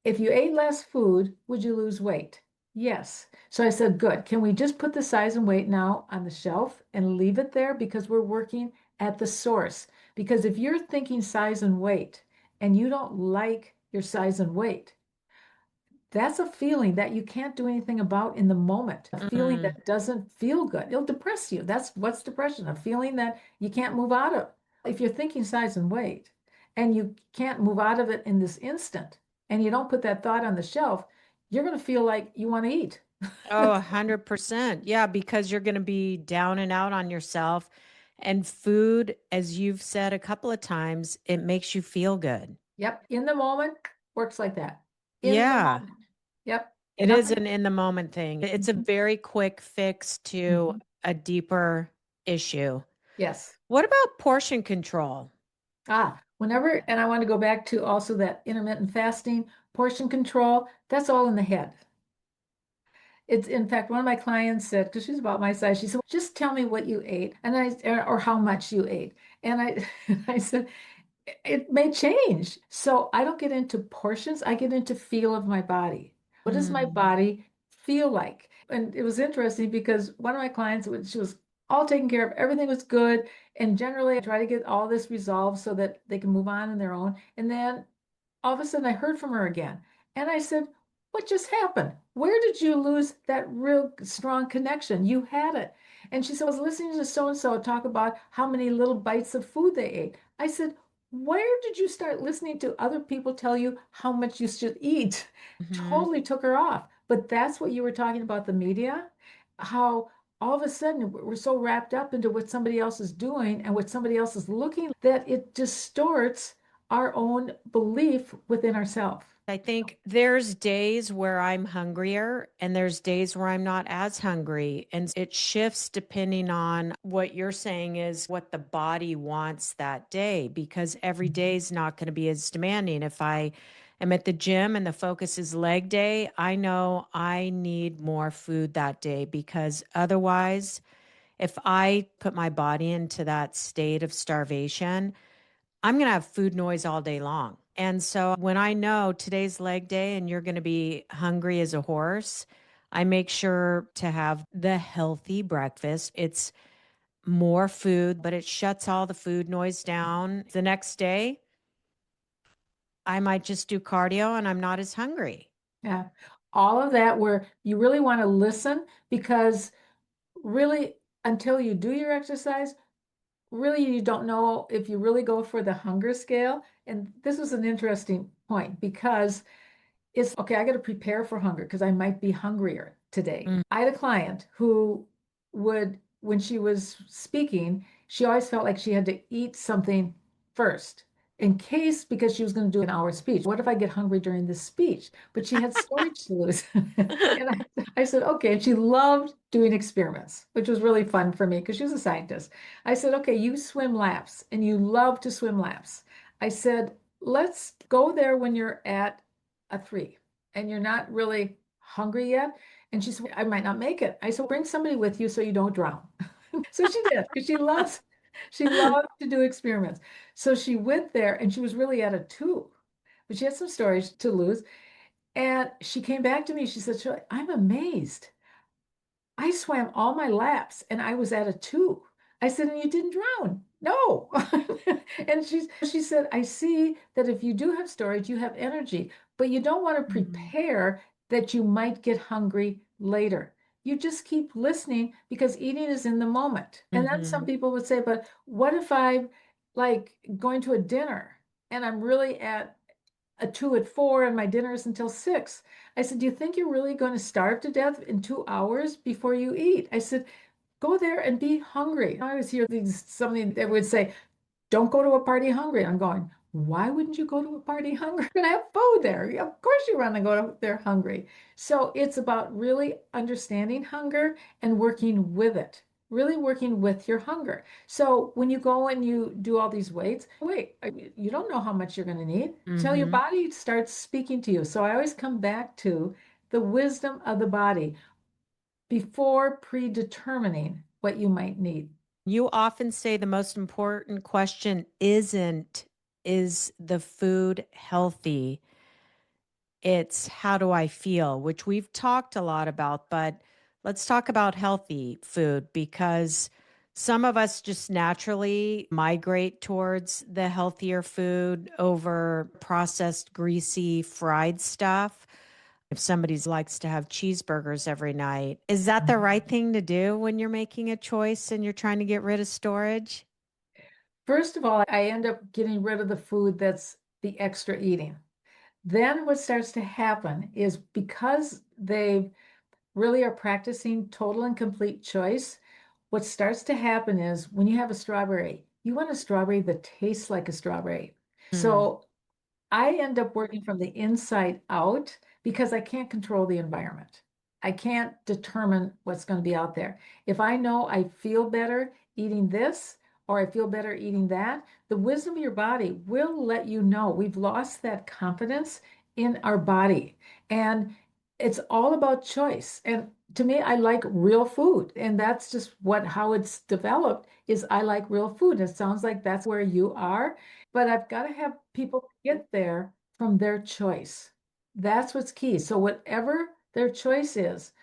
If you ate less food, would you lose weight? Yes. So I said, good. Can we just put the size and weight now on the shelf and leave it there because we're working at the source? Because if you're thinking size and weight and you don't like your size and weight, that's a feeling that you can't do anything about in the moment, a feeling Mm-hmm. that doesn't feel good. It'll depress you. That's what's depression, a feeling that you can't move out of. If you're thinking size and weight and you can't move out of it in this instant and you don't put that thought on the shelf, you're going to feel like you want to eat. Oh, 100%. Yeah, because you're going to be down and out on yourself. And food, as you've said a couple of times, it makes you feel good. Yep. In the moment works like that. In the Yeah, moment. Yep. it is Nothing. an in the moment thing. It's a Mhm. very quick fix to Mhm. a deeper issue. Yes. What about portion control? Whenever, and I want to go back to also that intermittent fasting, portion control, that's all in the head. It's in fact, one of my clients said, because she's about my size, she said, just tell me what you ate and or how much you ate. And I, I said, it may change. So I don't get into portions. I get into feel of my body. What does my Mm, body feel like? And it was interesting because one of my clients, she was all taken care of. Everything was good. And generally I try to get all this resolved so that they can move on on their own. And then all of a sudden I heard from her again. And I said, what just happened? Where did you lose that real strong connection? You had it. And she said, I was listening to so and so talk about how many little bites of food they ate. I said, where did you start listening to other people tell you how much you should eat? mhm. Totally took her off. But that's what you were talking about the media, how all of a sudden we're so wrapped up into what somebody else is doing and what somebody else is looking that it distorts our own belief within ourselves. I think there's days where I'm hungrier and there's days where I'm not as hungry. And it shifts depending on what you're saying is what the body wants that day, because every day is not going to be as demanding. If I am at the gym and the focus is leg day, I know I need more food that day because otherwise, if I put my body into that state of starvation, I'm going to have food noise all day long. And so when I know today's leg day and you're going to be hungry as a horse, I make sure to have the healthy breakfast. It's more food, but it shuts all the food noise down. The next day, I might just do cardio and I'm not as hungry. Yeah. All of that where you really want to listen because really until you do your exercise, really you don't know if you really go for the hunger scale. And this was an interesting point because it's okay, I got to prepare for hunger because I might be hungrier today. Mm. I had a client who would, when she was speaking, she always felt like she had to eat something first in case because she was going to do an hour speech. What if I get hungry during this speech? But she had storage to lose. And I said, okay. And she loved doing experiments, which was really fun for me because she was a scientist. I said, okay, you swim laps and you love to swim laps. I said, let's go there when you're at a 3 and you're not really hungry yet. And she said, I might not make it. I said, bring somebody with you so you don't drown. So she did because she loved to do experiments. So she went there and she was really at a 2, but she had some storage to lose. And she came back to me. She said, Shirley, I'm amazed. I swam all my laps and I was at a 2. I said, and you didn't drown. No. And she said, I see that if you do have storage, you have energy, but you don't want to Mhm. prepare that you might get hungry later. You just keep listening because eating is in the moment. And then some Mhm. people would say, but what if I'm like going to a dinner and I'm really at a 2 at 4 and my dinner is until 6? I said, do you think you're really going to starve to death in 2 hours before you eat? I said, go there and be hungry. I always hear these something that would say, don't go to a party hungry. I'm going, why wouldn't you go to a party hungry? You're gonna have food there. Of course you want to go there hungry. So it's about really understanding hunger and working with it, really working with your hunger. So when you go and you do all these weights, wait, you don't know how much you're going to need till your Mhm. body starts speaking to you. So I always come back to the wisdom of the body before predetermining what you might need. You often say the most important question isn't, is the food healthy? It's how do I feel, which we've talked a lot about, but let's talk about healthy food because some of us just naturally migrate towards the healthier food over processed, greasy, fried stuff. If somebody likes to have cheeseburgers every night, is that the right thing to do when you're making a choice and you're trying to get rid of storage? First of all, I end up getting rid of the food that's the extra eating. Then what starts to happen is because they really are practicing total and complete choice, what starts to happen is when you have a strawberry, you want a strawberry that tastes like a strawberry. Mm. So I end up working from the inside out because I can't control the environment. I can't determine what's going to be out there. If I know I feel better eating this or I feel better eating that, the wisdom of your body will let you know. We've lost that confidence in our body. And it's all about choice. And to me, I like real food. And that's just what how it's developed is I like real food. It sounds like that's where you are, but I've got to have people get there from their choice. That's what's key. So, whatever their choice is,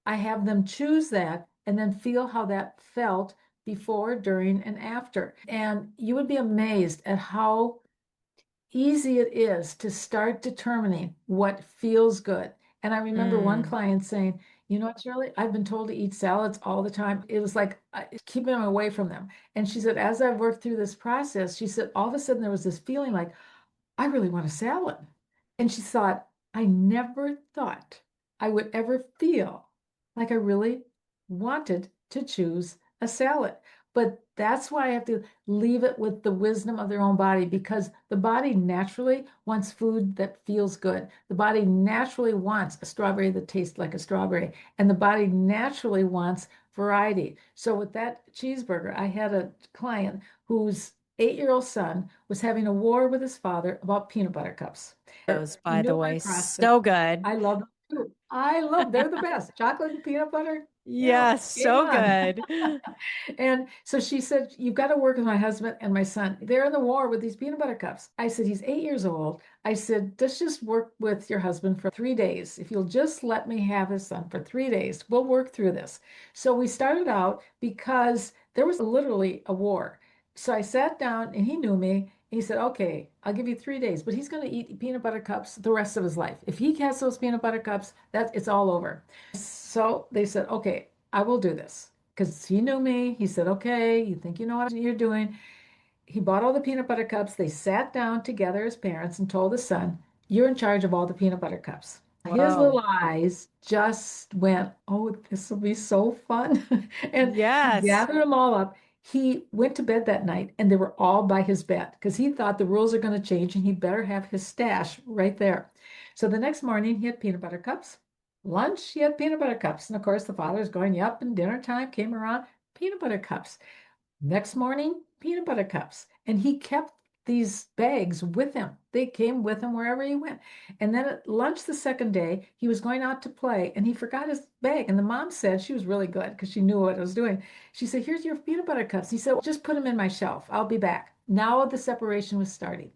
I have them choose that and then feel how that felt before, during, and after. And you would be amazed at how easy it is to start determining what feels good. And I remember one Mm. client saying, you know what, Shirley, I've been told to eat salads all the time. It was like keeping them away from them. And she said, as I've worked through this process, she said, all of a sudden there was this feeling like, I really want a salad. And she thought, I never thought I would ever feel like I really wanted to choose a salad. But that's why I have to leave it with the wisdom of their own body because the body naturally wants food that feels good. The body naturally wants a strawberry that tastes like a strawberry. And the body naturally wants variety. So with that cheeseburger, I had a client whose 8-year-old son was having a war with his father about peanut butter cups. Those, He by the knew my way, process. so good. I love them too. They're the best. Chocolate and peanut butter. Yes, Game so on. good. And so she said, you've got to work with my husband and my son. They're in the war with these peanut butter cups. I said, he's 8 years old. I said, let's just work with your husband for 3 days. If you'll just let me have his son for 3 days, we'll work through this. So we started out because there was literally a war. So I sat down and he knew me. He said, okay, I'll give you 3 days, but he's going to eat peanut butter cups the rest of his life. If he has those peanut butter cups, it's all over. So they said, okay, I will do this because he knew me. He said, okay, you think you know what you're doing. He bought all the peanut butter cups. They sat down together as parents and told the son, you're in charge of all the peanut butter cups. His Whoa. little eyes just went, oh, this will be so fun. And he Yes. gathered them all up. He went to bed that night and they were all by his bed because he thought the rules are going to change and he better have his stash right there. So the next morning, he had peanut butter cups. Lunch, he had peanut butter cups. And of course, the father's going, yep, and dinner time came around, peanut butter cups. Next morning, peanut butter cups. And he kept these bags with him. They came with him wherever he went. And then at lunch the second day, he was going out to play and he forgot his bag. And the mom said, she was really good because she knew what I was doing. She said, here's your peanut butter cups. He said, well, just put them in my shelf. I'll be back. Now the separation was starting.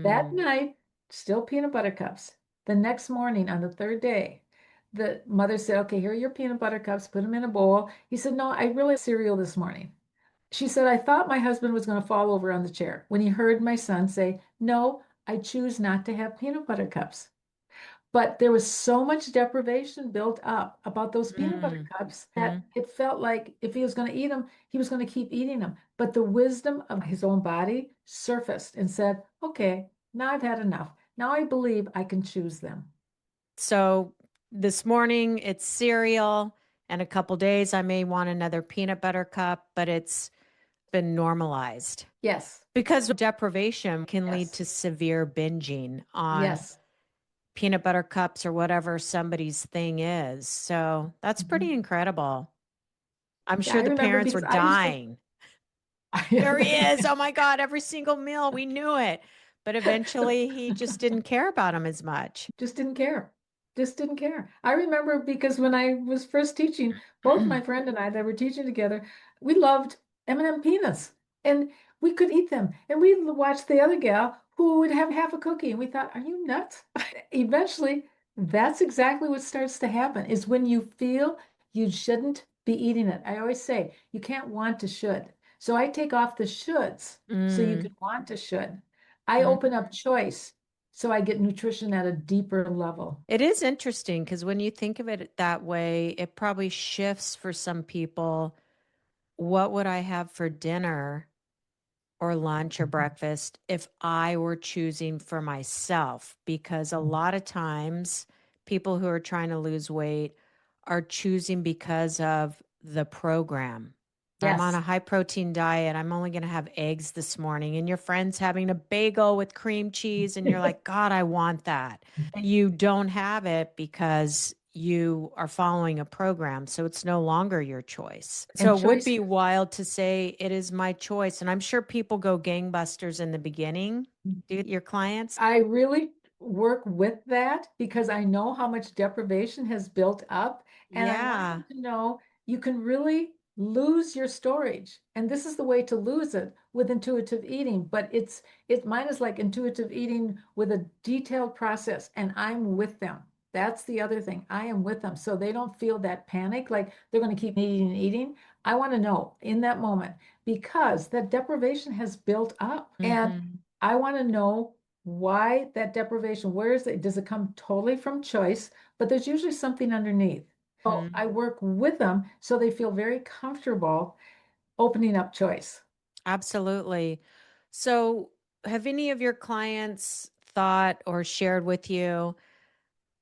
That Mm. night, still peanut butter cups. The next morning, on the third day, the mother said, okay, here are your peanut butter cups, put them in a bowl. He said, no, I really had cereal this morning. She said, I thought my husband was going to fall over on the chair when he heard my son say, no, I choose not to have peanut butter cups. But there was so much deprivation built up about those peanut butter Mm. cups that Mm. it felt like if he was going to eat them, he was going to keep eating them. But the wisdom of his own body surfaced and said, okay, now I've had enough. Now I believe I can choose them. So this morning it's cereal, and a couple days I may want another peanut butter cup, but it's been normalized Yes, because deprivation can lead yes, to severe binging on yes. peanut butter cups or whatever somebody's thing is. So that's pretty Mhm. incredible. I'm Yeah, sure I the remember parents were because I used to, dying. There he is. Oh my God, every single meal. We knew it. But eventually he just didn't care about them as much. just didn't care. Just didn't care. I remember because when I was first teaching, both my friend and I that were teaching together, we loved M&M peanuts and we could eat them. And we watched the other gal who would have half a cookie and we thought, are you nuts? Eventually, that's exactly what starts to happen is when you feel you shouldn't be eating it. I always say you can't want to should. So I take off the shoulds so you Mm, can want to should. I mm. open up choice so I get nutrition at a deeper level. It is interesting because when you think of it that way, it probably shifts for some people. What would I have for dinner or lunch or breakfast if I were choosing for myself? Because a lot of times people who are trying to lose weight are choosing because of the program. I'm on a Yes, high protein diet. I'm only going to have eggs this morning. And your friend's having a bagel with cream cheese. And you're like, God, I want that. You don't have it because you are following a program. So it's no longer your choice. So and it would choice. be wild to say it is my choice. And I'm sure people go gangbusters in the beginning. Do your clients? I really work with that because I know how much deprivation has built up. And I want them Yeah. to know you can really lose your storage. And this is the way to lose it with intuitive eating. But mine is like intuitive eating with a detailed process, and I'm with them. That's the other thing. I am with them. So they don't feel that panic, like they're going to keep eating and eating. I want to know in that moment because that deprivation has built up. And Hmm. I want to know why that deprivation, where is it? Does it come totally from choice? But there's usually something underneath. So I work with them so they feel very comfortable opening up choice. Absolutely. So, have any of your clients thought or shared with you,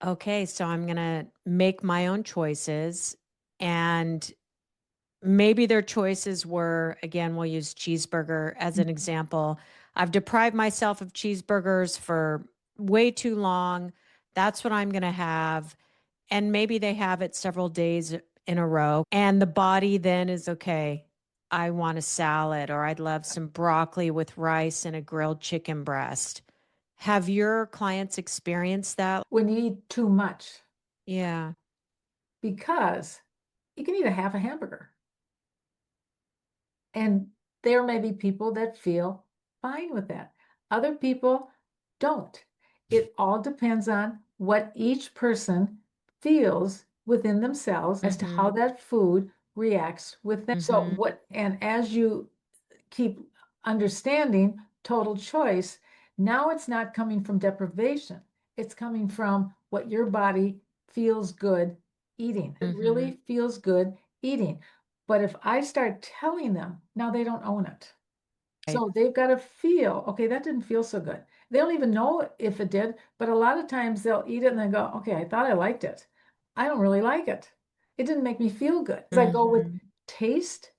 okay, so I'm going to make my own choices? And maybe their choices were, again, we'll use cheeseburger as an example. I've deprived myself of cheeseburgers for way too long. That's what I'm going to have. And maybe they have it several days in a row. And the body then is okay. I want a salad, or I'd love some broccoli with rice and a grilled chicken breast. Have your clients experienced that? When you eat too much, Yeah. because You can eat a half a hamburger. And there may be people that feel fine with that. Other people don't. It all depends on what each person feels within themselves as to how Mm-hmm. that food reacts with them. So Mm-hmm. and as you keep understanding total choice, now it's not coming from deprivation. It's coming from what your body feels good eating. It Mm-hmm. really feels good eating. But if I start telling them, now they don't own it. Right. So they've got to feel, okay, that didn't feel so good. They don't even know if it did, but a lot of times they'll eat it and they go, okay, I thought I liked it. I don't really like it. It didn't make me feel good. As I go with Mm-hmm. taste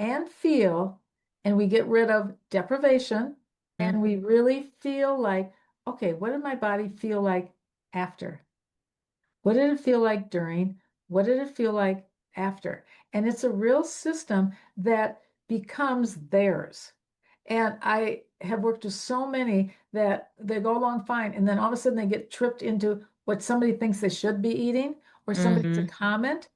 and feel, and we get rid of deprivation, and we really feel like, okay, what did my body feel like after? What did it feel like during? What did it feel like after? And it's a real system that becomes theirs. And I have worked with so many that they go along fine, and then all of a sudden they get tripped into what somebody thinks they should be eating, or somebody's a Mm-hmm. comment,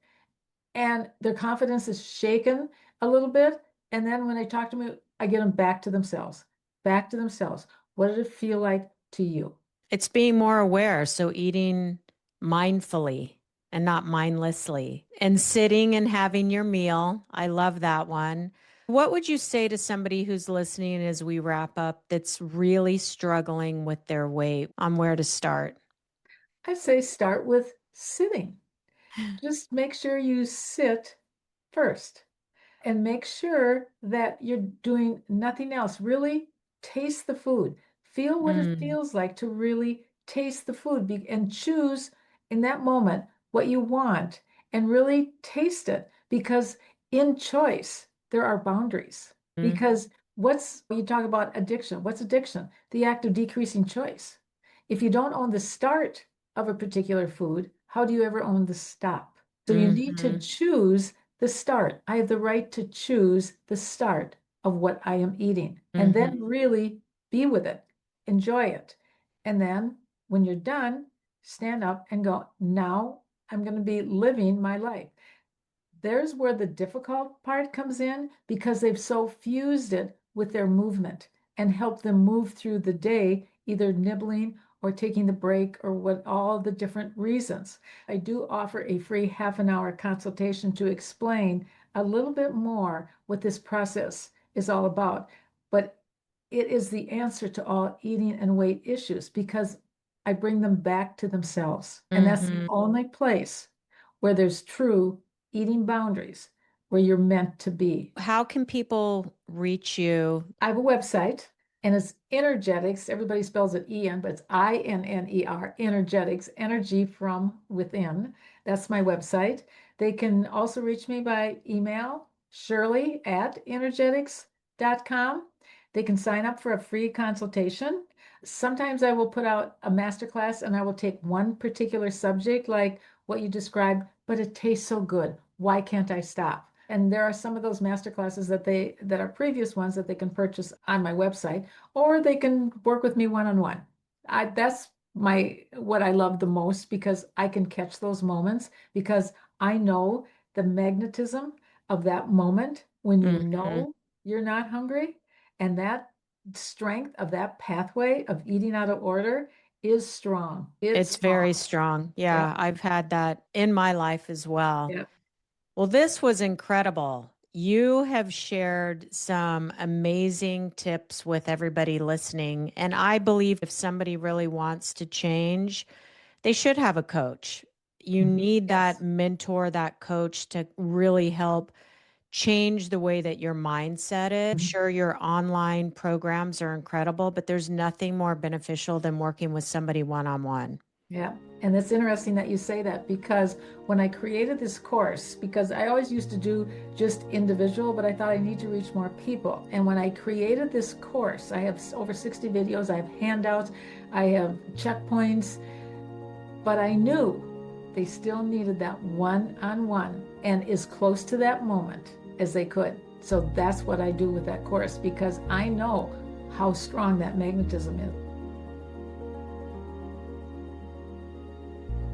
and their confidence is shaken a little bit. And then when they talk to me, I get them back to themselves, back to themselves. What did it feel like to you? It's being more aware. So eating mindfully and not mindlessly, and sitting and having your meal. I love that one. What would you say to somebody who's listening as we wrap up that's really struggling with their weight on where to start? I say start with sitting. Just make sure you sit first and make sure that you're doing nothing else. Really taste the food. Feel what it Mm, feels like to really taste the food and choose in that moment what you want and really taste it, because in choice, there are boundaries. mm, Because what's, you talk about addiction. What's addiction? The act of decreasing choice. If you don't own the start of a particular food, how do you ever own the stop? So you need to mhm, choose the start. I have the right to choose the start of what I am eating, and mhm, then really be with it, enjoy it. And then when you're done, stand up and go, now I'm going to be living my life. There's where the difficult part comes in, because they've so fused it with their movement and helped them move through the day, either nibbling or taking the break or what, all the different reasons. I do offer a free half an hour consultation to explain a little bit more what this process is all about. But it is the answer to all eating and weight issues, because I bring them back to themselves. And that's the mhm. only place where there's true eating boundaries, where you're meant to be. How can people reach you? I have a website, and it's Energetics. Everybody spells it EN, but it's INNER, Energetics, energy from within. That's my website. They can also reach me by email, shirley@energetics.com. They can sign up for a free consultation. Sometimes I will put out a masterclass and I will take one particular subject, like what you described, but it tastes so good. Why can't I stop? And there are some of those master classes that are previous ones that they can purchase on my website, or they can work with me one-on-one. That's what I love the most, because I can catch those moments, because I know the magnetism of that moment when you Mhm. know you're not hungry, and that strength of that pathway of eating out of order is strong. It's It's very strong. strong. Yeah. Yeah, I've had that in my life as well. Yeah. Well, this was incredible. You have shared some amazing tips with everybody listening. And I believe if somebody really wants to change, they should have a coach. You need that Yes. mentor, that coach to really help change the way that your mindset is. I'm sure your online programs are incredible, but there's nothing more beneficial than working with somebody one on one. Yeah, and it's interesting that you say that, because when I created this course, because I always used to do just individual, but I thought I need to reach more people. And when I created this course, I have over 60 videos, I have handouts, I have checkpoints, but I knew they still needed that one-on-one and as close to that moment as they could. So that's what I do with that course, because I know how strong that magnetism is.